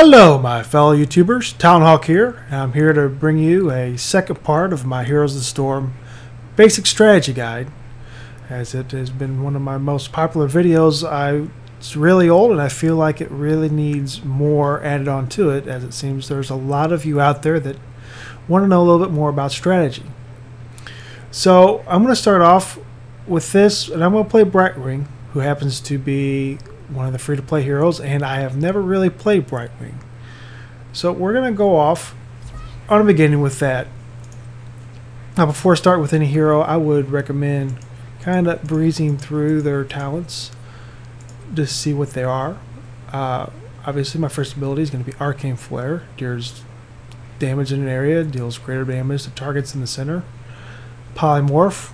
Hello my fellow YouTubers, Talonhawk here. I'm here to bring you a second part of my Heroes of the Storm basic strategy guide, as it has been one of my most popular videos. It's really old and I feel like it really needs more added on to it, as it seems there's a lot of you out there that want to know a little bit more about strategy. So I'm going to start off with this, and I'm going to play Brightwing, who happens to be one of the free-to-play heroes, and I have never really played Brightwing. So we're going to go off on the beginning with that. Now before I start with any hero, I would recommend kind of breezing through their talents to see what they are. Obviously my first ability is going to be Arcane Flare. Deals damage in an area, deals greater damage to targets in the center. Polymorph.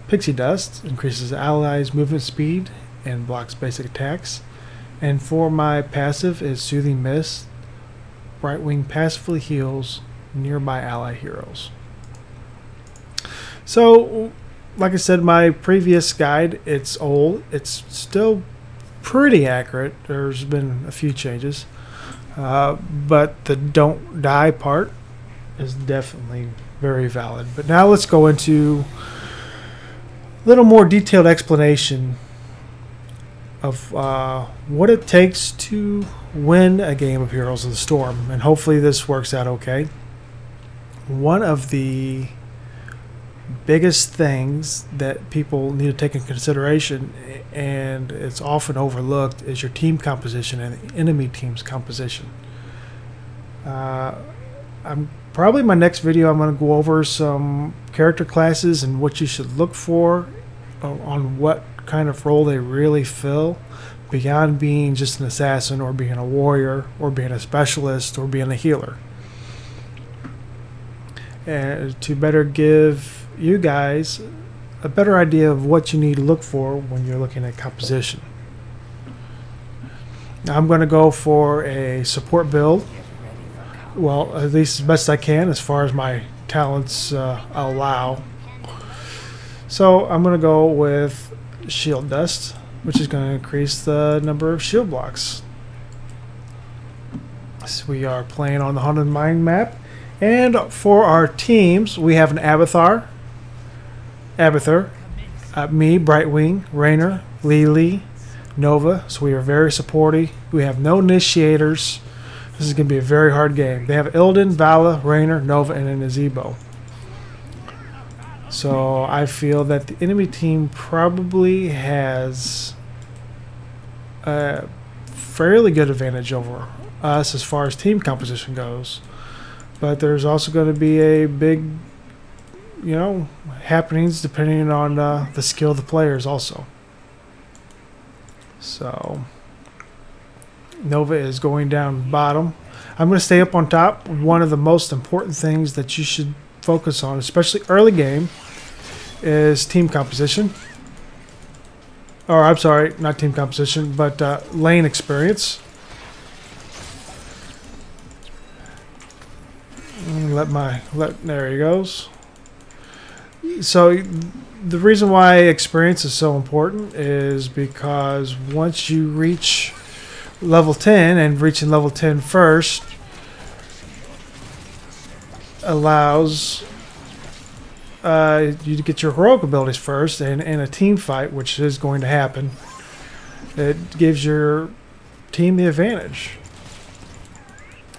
Pixie Dust increases allies' movement speed and blocks basic attacks. And for my passive is Soothing Mist. Brightwing passively heals nearby ally heroes. So, like I said, my previous guide, it's old. It's still pretty accurate. There's been a few changes. But the don't die part is definitely very valid. But now let's go into a little more detailed explanation of what it takes to win a game of Heroes of the Storm, and hopefully this works out okay. One of the biggest things that people need to take in consideration, and it's often overlooked, is your team composition and the enemy team's composition. Probably my next video I'm going to go over some character classes and what you should look for on what kind of role they really fill, beyond being just an assassin or being a warrior or being a specialist or being a healer, and to better give you guys a better idea of what you need to look for when you're looking at composition. Now I'm going to go for a support build, well, at least as best I can as far as my talents allow. So I'm going to go with Shield Dust, which is going to increase the number of shield blocks. So we are playing on the Haunted Mine map, and for our teams we have an Abathar, me, Brightwing, Raynor, Lily, Nova. So we are very supportive. We have no initiators. This is going to be a very hard game. They have Illidan, Vala, Raynor, Nova, and an Azebo. So I feel that the enemy team probably has a fairly good advantage over us as far as team composition goes. But there's also going to be a big, happenings depending on the skill of the players also. So Nova is going down bottom. I'm going to stay up on top. One of the most important things that you should focus on, especially early game, is team composition. Or I'm sorry, not team composition, but lane experience. There he goes. So the reason why experience is so important is because once you reach level 10, and reaching level 10 first allows you to get your heroic abilities first, and in a team fight, which is going to happen, it gives your team the advantage.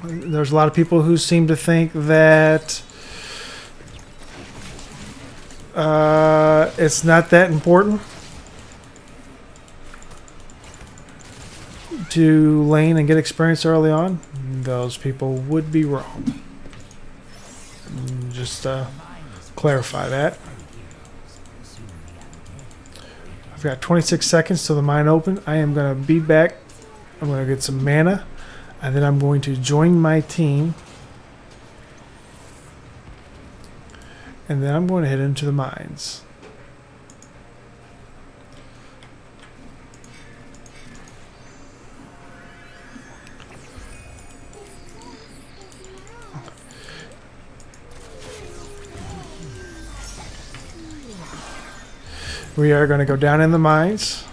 There's a lot of people who seem to think that it's not that important to lane and get experience early on. Those people would be wrong. Just clarify that. I've got 26 seconds till the mine open. I am going to be back. I'm going to get some mana, and then I'm going to join my team, and then I'm going to head into the mines. We are going to go down in the mines,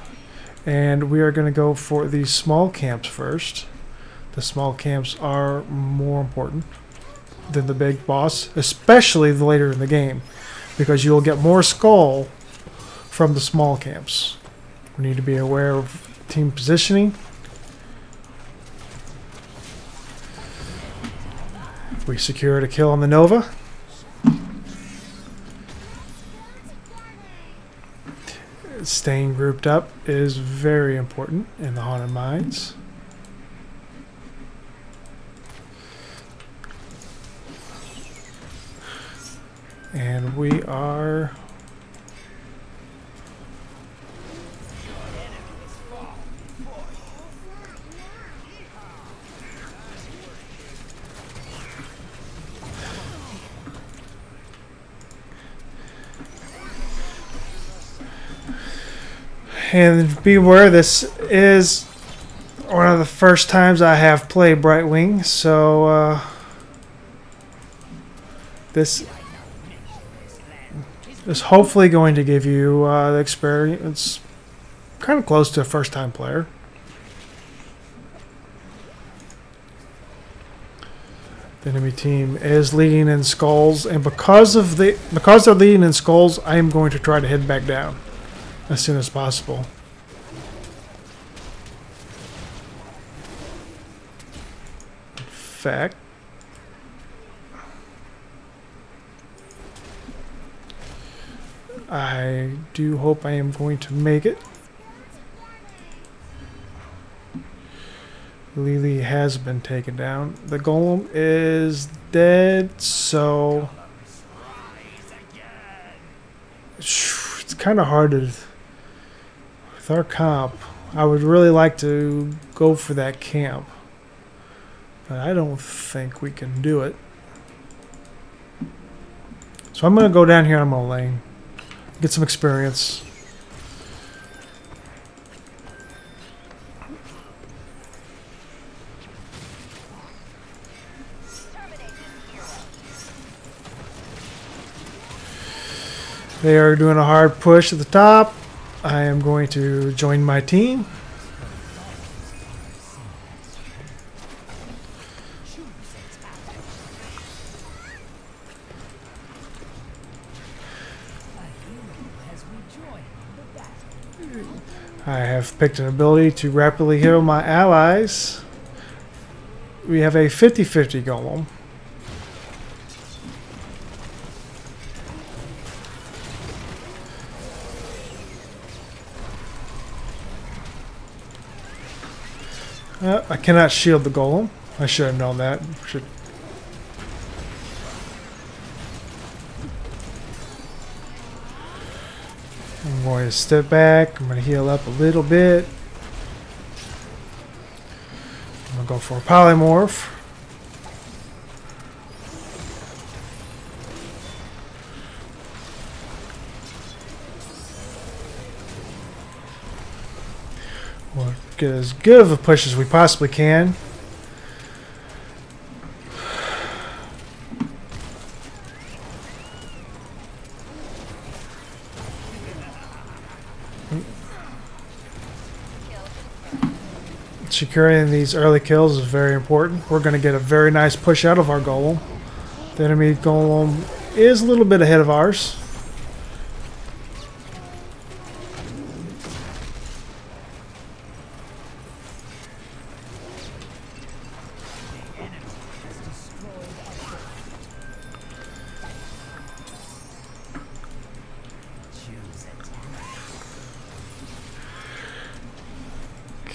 and we are going to go for these small camps first. the small camps are more important than the big boss, especially later in the game, because you'll get more skull from the small camps. We need to be aware of team positioning. We secured a kill on the Nova. Staying grouped up is very important in the haunted mines. And we are and be aware this is one of the first times I have played Brightwing, so this is hopefully going to give you the experience kind of close to a first-time player. The enemy team is leading in skulls, and because they're leading in skulls, I am going to try to head back down as soon as possible. In fact, I do hope I am going to make it. Lily has been taken down. The golem is dead, so it's kind of hard to, with our comp, I would really like to go for that camp, but I don't think we can do it. So I'm going to go down here on my lane, get some experience. They are doing a hard push at the top. I am going to join my team. I have picked an ability to rapidly heal my allies. We have a 50-50 golem. I cannot shield the golem. I should have known that. I'm going to step back. I'm going to heal up a little bit. I'm going to go for a polymorph. We'll get as good of a push as we possibly can. Securing these early kills is very important. We're going to get a very nice push out of our golem. The enemy golem is a little bit ahead of ours.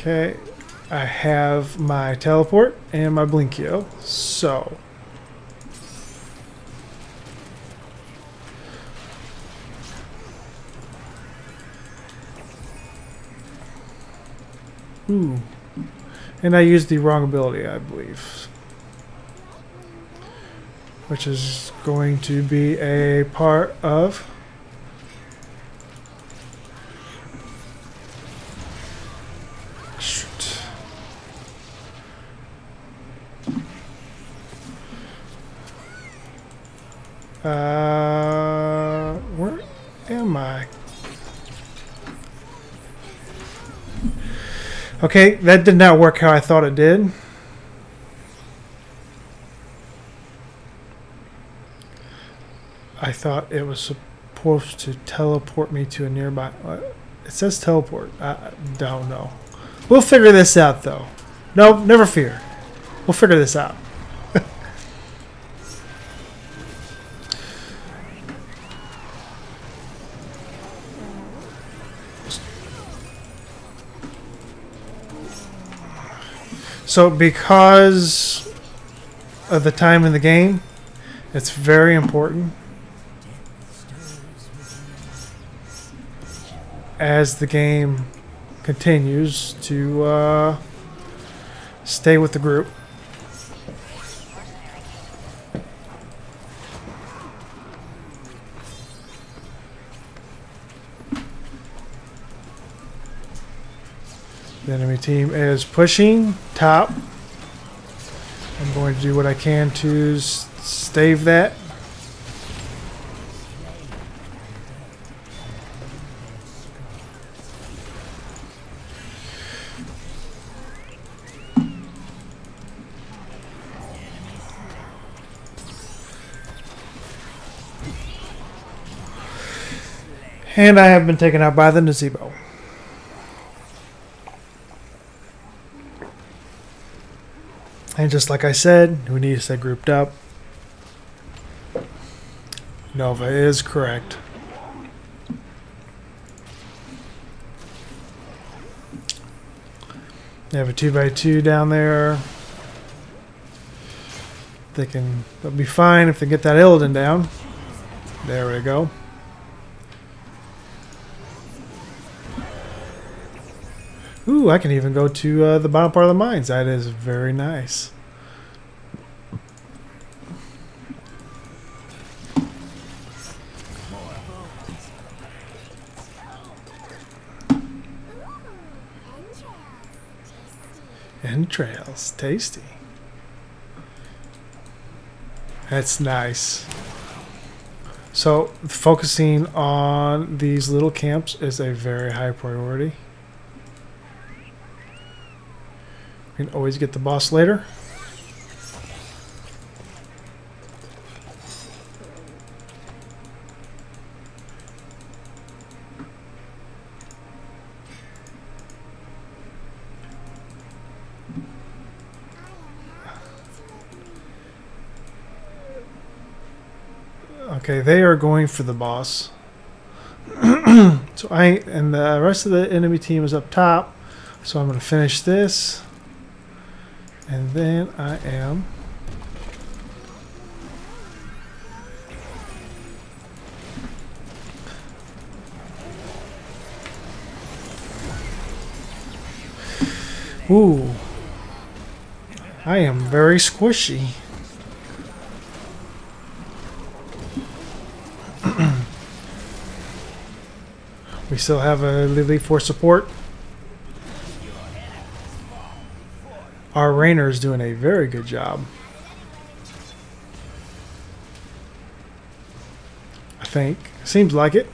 Okay, I have my teleport and my blinkio, so and I used the wrong ability, I believe, which is going to be a part of where am I? Okay, that did not work how I thought it did. I thought it was supposed to teleport me to a nearby. It says teleport. I don't know. We'll figure this out, though. No, never fear. We'll figure this out. So because of the time in the game, it's very important as the game continues to stay with the group. The enemy team is pushing top. I'm going to do what I can to stave that. And I have been taken out by the Nazebo. And just like I said, we need to stay grouped up. Nova is correct. They have a 2x2 down there. They'll be fine if they get that Illidan down. There we go. Ooh, I can even go to the bottom part of the mines. That is very nice. Entrails, tasty. That's nice. So, focusing on these little camps is a very high priority. You can always get the boss later. Okay, they are going for the boss. So and the rest of the enemy team is up top. So I'm going to finish this. And then I am ooh, I am very squishy. We still have a Lily for support. Our Rainer is doing a very good job. I think. Seems like it.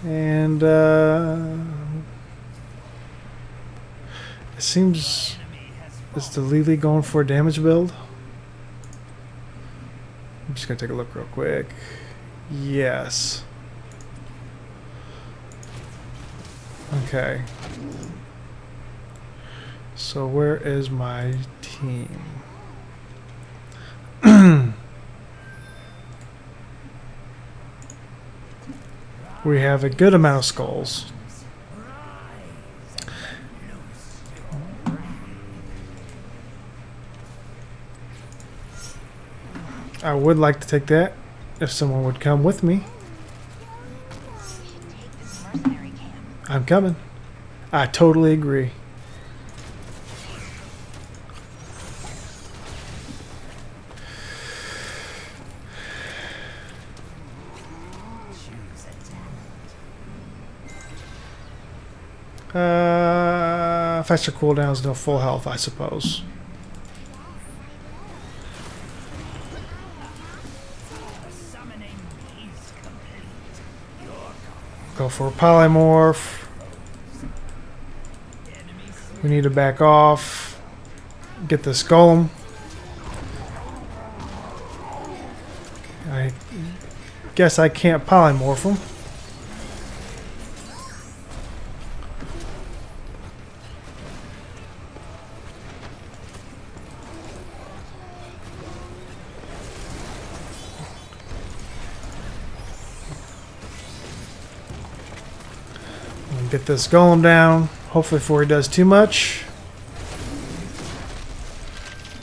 And it seems, is the Lily going for a damage build? I'm just going to take a look real quick. Yes. Okay. So where is my team? We have a good amount of skulls. I would like to take that if someone would come with me. I'm coming. I totally agree. Faster cooldowns, no full health, I suppose. Go for a polymorph. We need to back off. Get this golem. I guess I can't polymorph him. Get this golem down, hopefully before he does too much.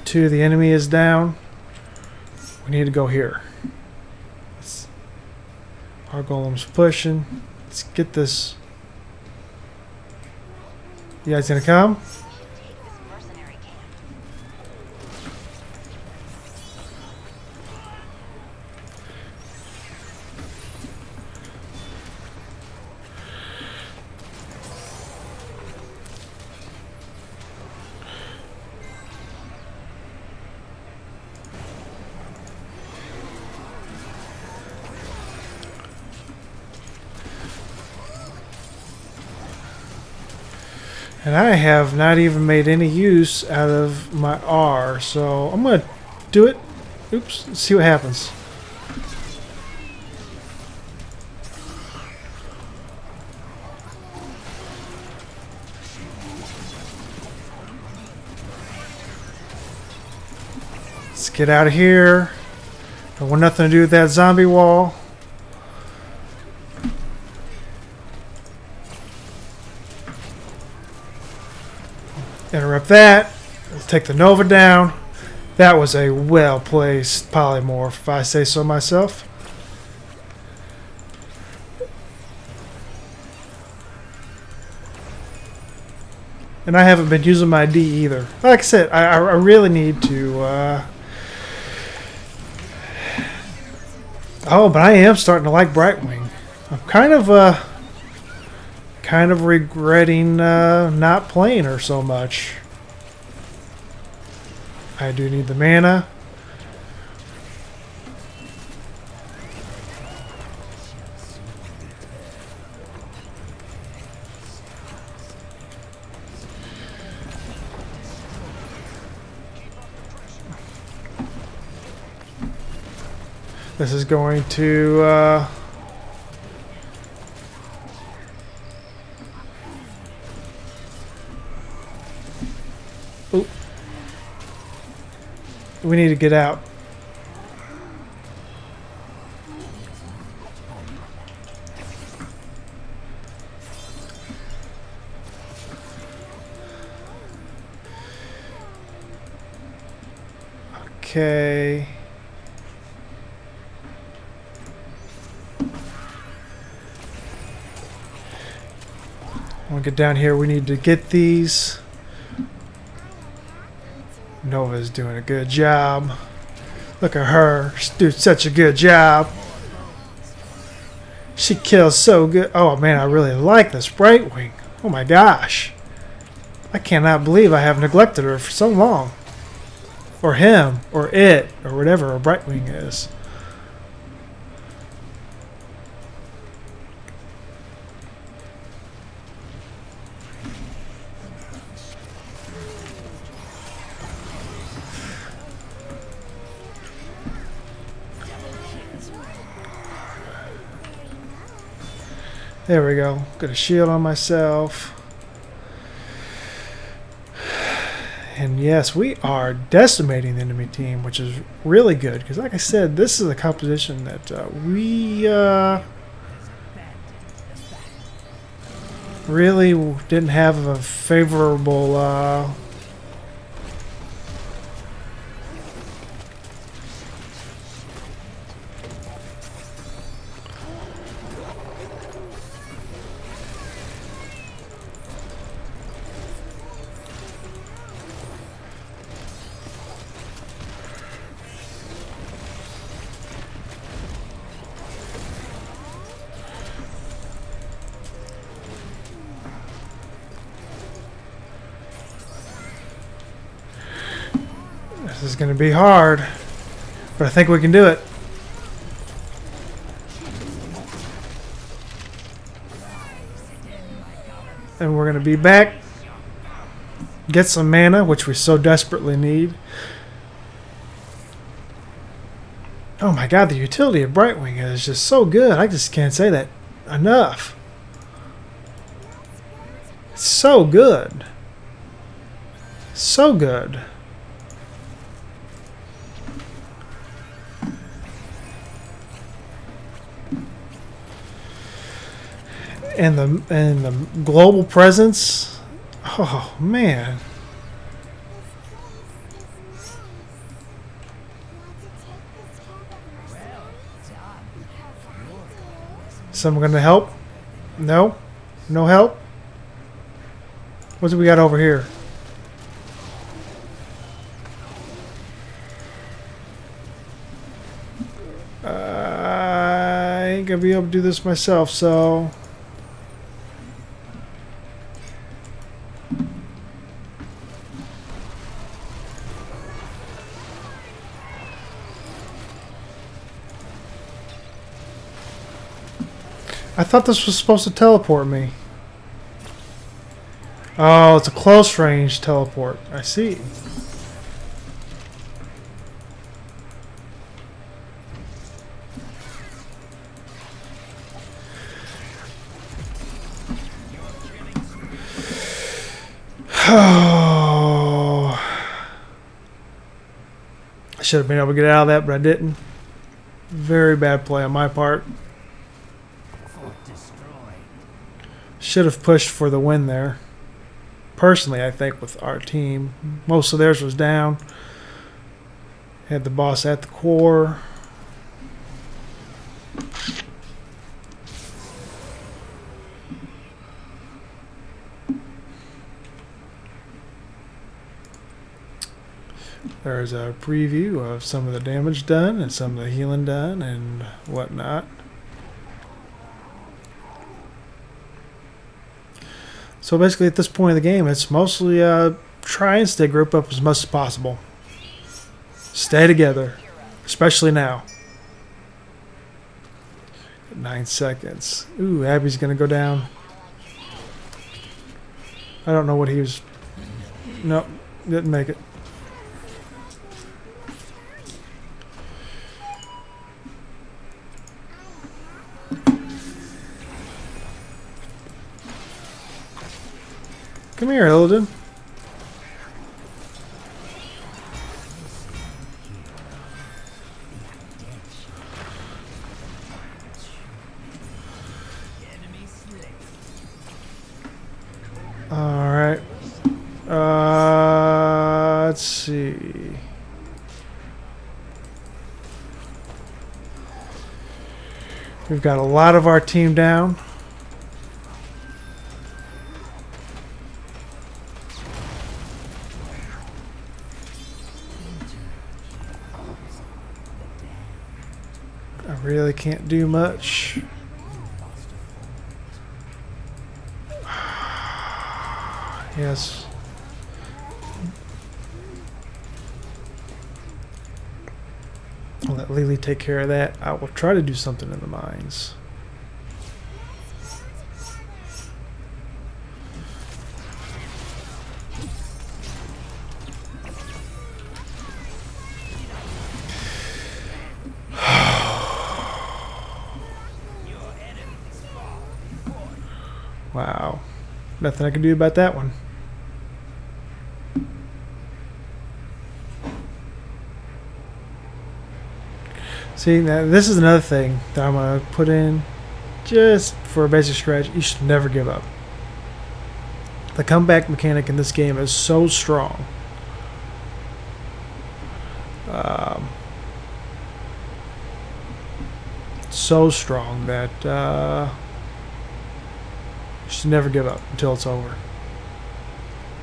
2, the enemy is down. We need to go here. Our golem's pushing. Let's get this. You guys gonna come? And I have not even made any use out of my R, so I'm going to do it. Oops, let's see what happens. Let's get out of here. I want nothing to do with that zombie wall. Interrupt that. Let's take the Nova down. That was a well-placed polymorph, if I say so myself. And I haven't been using my D either. Like I said, I really need to... Oh, but I am starting to like Brightwing. I'm kind of regretting not playing her so much. I do need the mana. This is going to Oop. We need to get out. Okay. When we get down here, we need to get these. Nova's doing a good job. Look at her. She's doing such a good job. She kills so good. Oh man, I really like this Brightwing. Oh my gosh. I cannot believe I have neglected her for so long. Or him, or it, or whatever a Brightwing is. There we go. Got a shield on myself. And yes, we are decimating the enemy team, which is really good. Because like I said, this is a composition that we really didn't have a favorable... This is going to be hard, but I think we can do it. And we're going to be back. Get some mana, which we so desperately need. Oh my god, the utility of Brightwing is just so good. I just can't say that enough. It's so good. So good. And the global presence. Oh man. Someone gonna help? No? No help? What do we got over here? I ain't gonna be able to do this myself, so... I thought this was supposed to teleport me. Oh, it's a close range teleport. I see. Oh. I should have been able to get out of that, but I didn't. Very bad play on my part. Should have pushed for the win there. Personally, I think with our team. Most of theirs was down. Had the boss at the core. There's a preview of some of the damage done and some of the healing done and whatnot. So basically at this point in the game, it's mostly try and stay grouped up as much as possible. Stay together, especially now. 9 seconds. Ooh, Abby's going to go down. I don't know what he was... Nope, didn't make it. Come here, Illidan. Alright. Let's see. We've got a lot of our team down. I really can't do much. Yes. I'll let Lily take care of that. I will try to do something in the mines. Wow. Nothing I can do about that one. See, now this is another thing that I'm going to put in just for a basic strategy. You should never give up. The comeback mechanic in this game is so strong. So strong that you should never give up until it's over.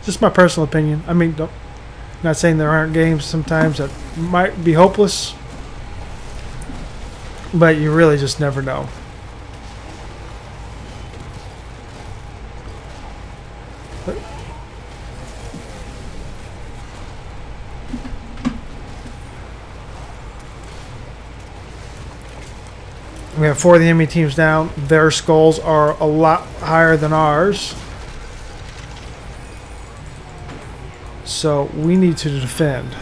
Just my personal opinion. I mean, not saying there aren't games sometimes that might be hopeless, but you really just never know. We have 4 of the enemy teams down. Their skulls are a lot higher than ours. So we need to defend.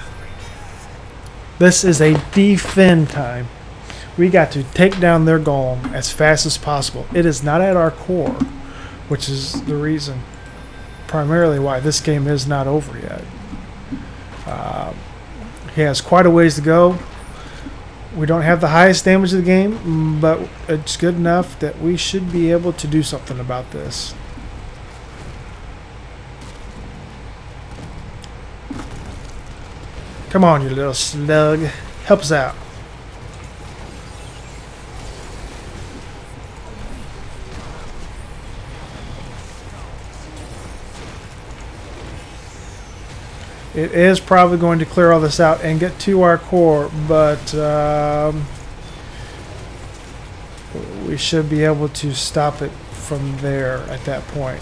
This is a defend time. We got to take down their golem as fast as possible. It is not at our core, which is the reason primarily why this game is not over yet. He has quite a ways to go. We don't have the highest damage of the game, but it's good enough that we should be able to do something about this. Come on, you little slug. Help us out. It is probably going to clear all this out and get to our core, but we should be able to stop it from there at that point.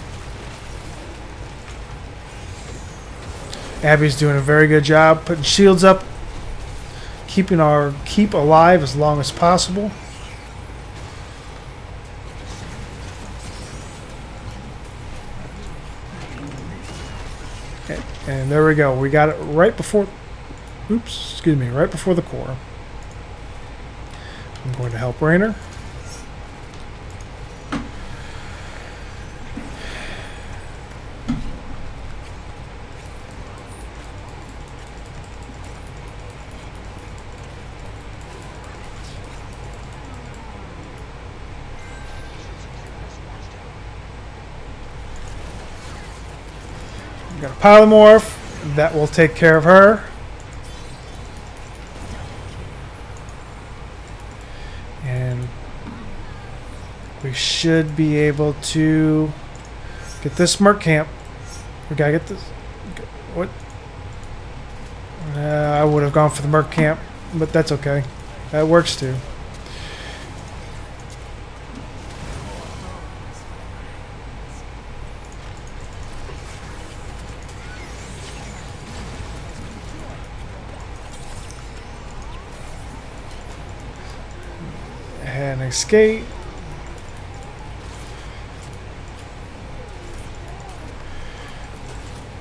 Abby's doing a very good job putting shields up, keeping our keep alive as long as possible. And there we go. We got it right before, oops, excuse me, right before the core. I'm going to help Rainer. Got a polymorph that will take care of her. And we should be able to get this merc camp. We gotta get this. What? I would have gone for the merc camp, but that's okay. That works too. And escape.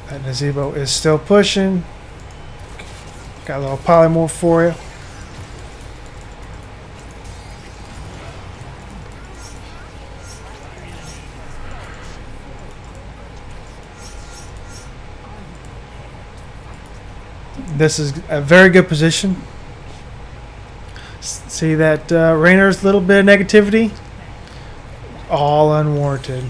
That gazebo is still pushing. Got a little polymorph for you. This is a very good position. See that Rainer's little bit of negativity? All unwarranted.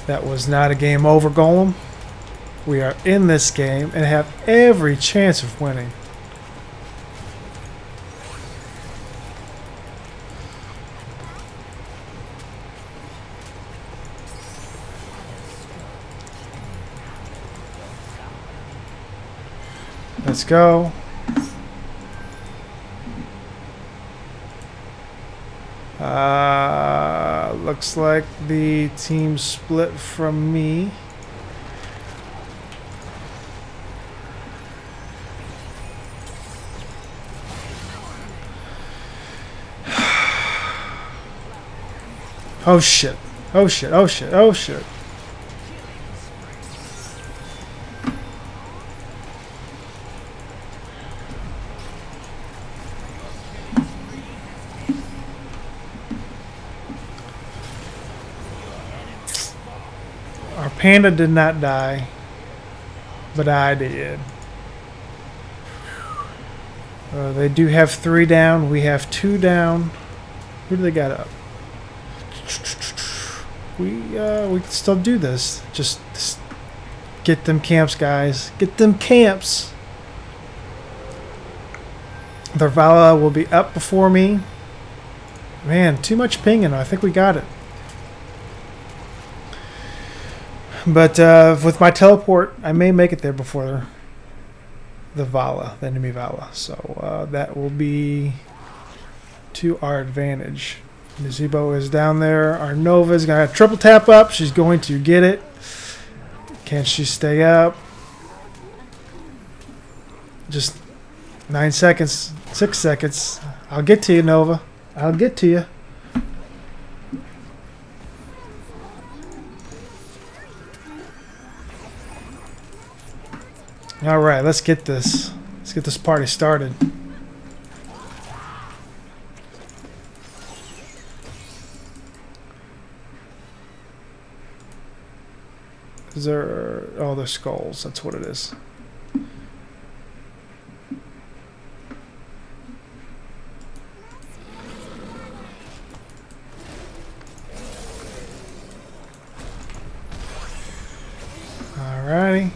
That was not a game over, Golem. We are in this game and have every chance of winning. Let's go. Looks like the team split from me. Oh shit. Oh shit. Oh shit. Oh shit. Our panda did not die, but I did. They do have 3 down. We have 2 down. Who do they got up? We can still do this. Just get them camps, guys. Get them camps. Their Vala will be up before me. Man, too much pinging. I think we got it. But with my teleport, I may make it there before the Vala, the enemy Vala. So that will be to our advantage. Nazebo is down there. Our Nova's got a triple tap up. She's going to get it. Can she stay up? Just 9 seconds, 6 seconds. I'll get to you, Nova. I'll get to you. All right, let's get this party started. Is there? Oh, they're skulls. That's what it is. Alrighty.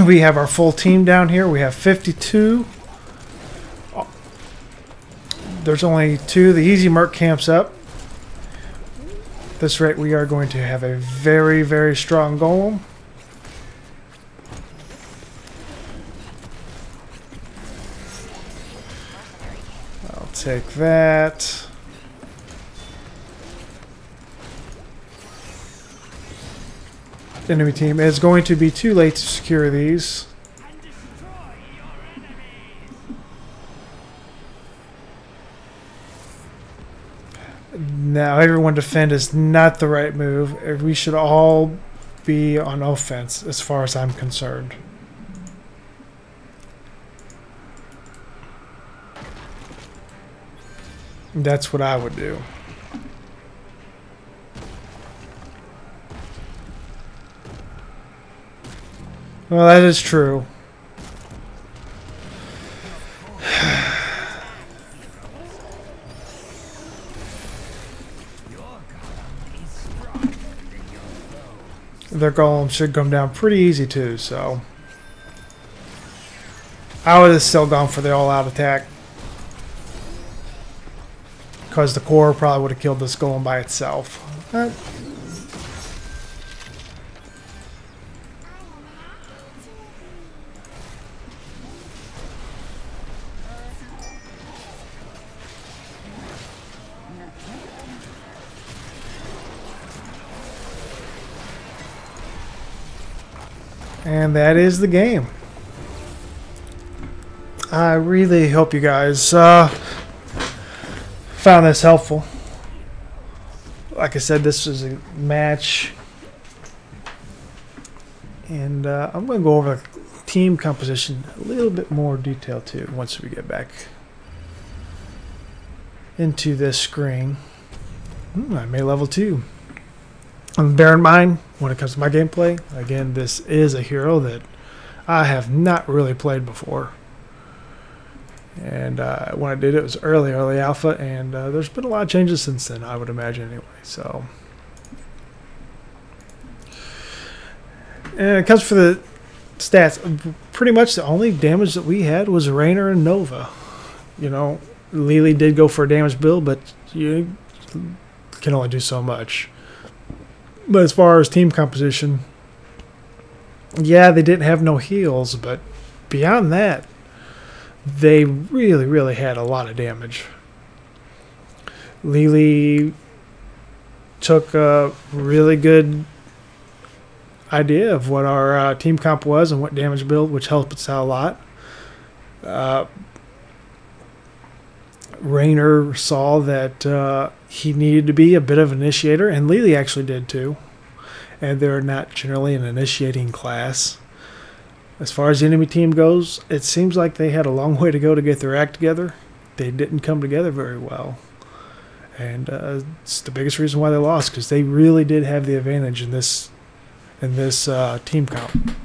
We have our full team down here. We have 52. There's only 2. The easy merc camps up. At this rate, we are going to have a very, very strong golem. I'll take that. Enemy team is going to be too late to secure these. Now, everyone defend is not the right move. We should all be on offense as far as I'm concerned. That's what I would do. Well, that is true. Their golem should come down pretty easy too, so I would have still gone for the all-out attack, because the core probably would have killed this golem by itself. And that is the game. I really hope you guys found this helpful. Like I said, this was a match. And I'm going to go over the team composition a little bit more detail too once we get back into this screen. I made level 2. And bear in mind, when it comes to my gameplay, again, this is a hero that I have not really played before. And when I did it was early alpha, and there's been a lot of changes since then, I would imagine anyway. So, and it comes for the stats. Pretty much the only damage that we had was Rainer and Nova. You know, Lily did go for a damage build, but you can only do so much. But as far as team composition, yeah, they didn't have no heals, but beyond that, they really, really had a lot of damage. Lily took a really good idea of what our team comp was and what damage build, which helped us out a lot. Rainer saw that he needed to be a bit of an initiator, and Lily actually did too. And they're not generally an initiating class. As far as the enemy team goes, it seems like they had a long way to go to get their act together. They didn't come together very well. And it's the biggest reason why they lost, because they really did have the advantage in this team comp.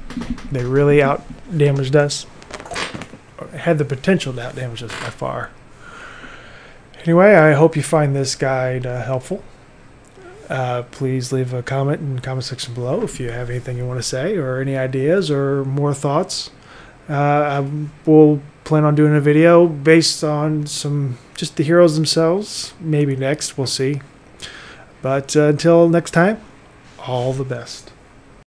They really out-damaged us. Had the potential to out-damage us by far. Anyway, I hope you find this guide helpful. Please leave a comment in the comment section below if you have anything you want to say or any ideas or more thoughts. I will plan on doing a video based on just the heroes themselves. Maybe next, we'll see. But until next time, all the best.